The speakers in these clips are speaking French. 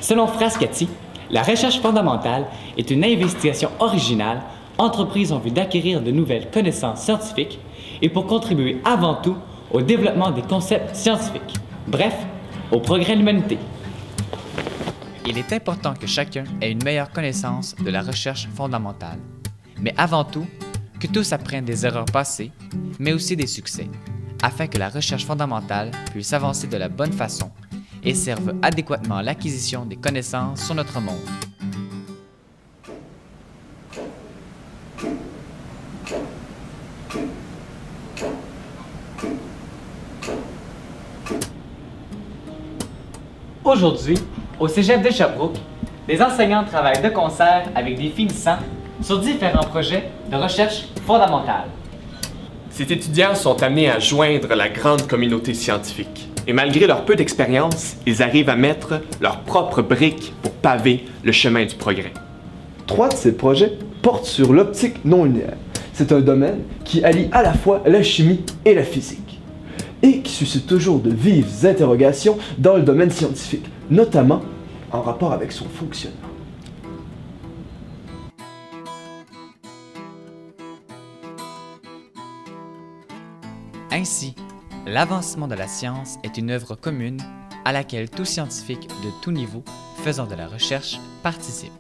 Selon Frascati, la recherche fondamentale est une investigation originale entreprise en vue d'acquérir de nouvelles connaissances scientifiques et pour contribuer avant tout au développement des concepts scientifiques, bref, au progrès de l'humanité. Il est important que chacun ait une meilleure connaissance de la recherche fondamentale, mais avant tout, que tous apprennent des erreurs passées, mais aussi des succès, afin que la recherche fondamentale puisse avancer de la bonne façon et serve adéquatement à l'acquisition des connaissances sur notre monde. Aujourd'hui, au Cégep de Sherbrooke, les enseignants travaillent de concert avec des finissants sur différents projets de recherche fondamentale. Ces étudiants sont amenés à joindre la grande communauté scientifique. Et malgré leur peu d'expérience, ils arrivent à mettre leurs propres briques pour paver le chemin du progrès. 3 de ces projets portent sur l'optique non linéaire. C'est un domaine qui allie à la fois la chimie et la physique, et qui suscite toujours de vives interrogations dans le domaine scientifique, notamment en rapport avec son fonctionnement. Ainsi, l'avancement de la science est une œuvre commune à laquelle tout scientifique de tout niveau faisant de la recherche participe.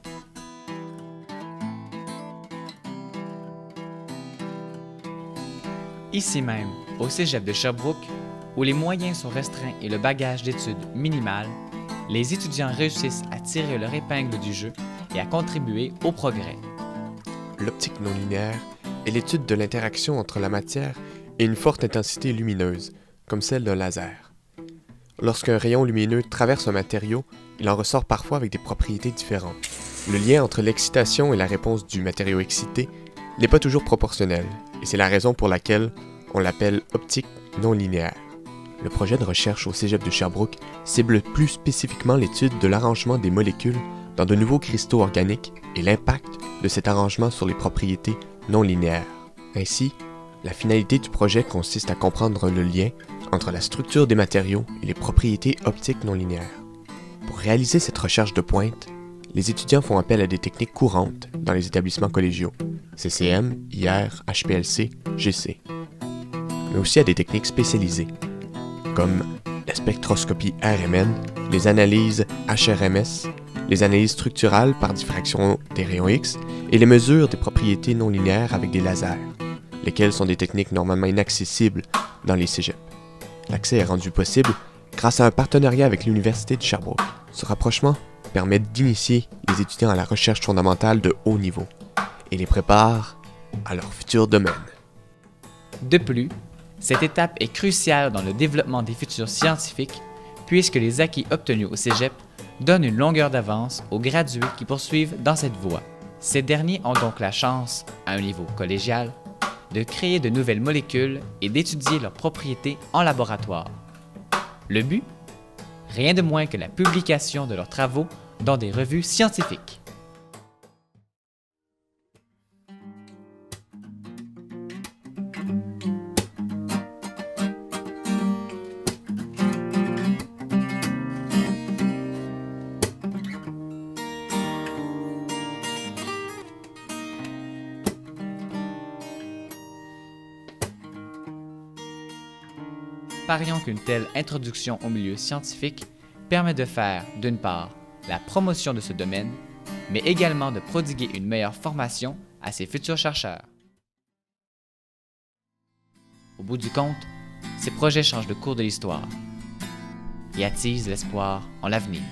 Ici même, au Cégep de Sherbrooke, où les moyens sont restreints et le bagage d'études minimal, les étudiants réussissent à tirer leur épingle du jeu et à contribuer au progrès. L'optique non linéaire est l'étude de l'interaction entre la matière et une forte intensité lumineuse, comme celle d'un laser. Lorsqu'un rayon lumineux traverse un matériau, il en ressort parfois avec des propriétés différentes. Le lien entre l'excitation et la réponse du matériau excité n'est pas toujours proportionnel, et c'est la raison pour laquelle on l'appelle optique non linéaire. Le projet de recherche au Cégep de Sherbrooke cible plus spécifiquement l'étude de l'arrangement des molécules dans de nouveaux cristaux organiques et l'impact de cet arrangement sur les propriétés non linéaires. Ainsi, la finalité du projet consiste à comprendre le lien entre la structure des matériaux et les propriétés optiques non linéaires. Pour réaliser cette recherche de pointe, les étudiants font appel à des techniques courantes dans les établissements collégiaux, CCM, IR, HPLC, GC, mais aussi à des techniques spécialisées, comme la spectroscopie RMN, les analyses HRMS, les analyses structurales par diffraction des rayons X et les mesures des propriétés non linéaires avec des lasers, lesquelles sont des techniques normalement inaccessibles dans les cégeps. L'accès est rendu possible grâce à un partenariat avec l'Université de Sherbrooke. Ce rapprochement permet d'initier les étudiants à la recherche fondamentale de haut niveau et les prépare à leur futur domaine. De plus, cette étape est cruciale dans le développement des futurs scientifiques puisque les acquis obtenus au Cégep donnent une longueur d'avance aux gradués qui poursuivent dans cette voie. Ces derniers ont donc la chance, à un niveau collégial, de créer de nouvelles molécules et d'étudier leurs propriétés en laboratoire. Le but? Rien de moins que la publication de leurs travaux dans des revues scientifiques. Parions qu'une telle introduction au milieu scientifique permet de faire, d'une part, la promotion de ce domaine, mais également de prodiguer une meilleure formation à ses futurs chercheurs. Au bout du compte, ces projets changent le cours de l'histoire et attisent l'espoir en l'avenir.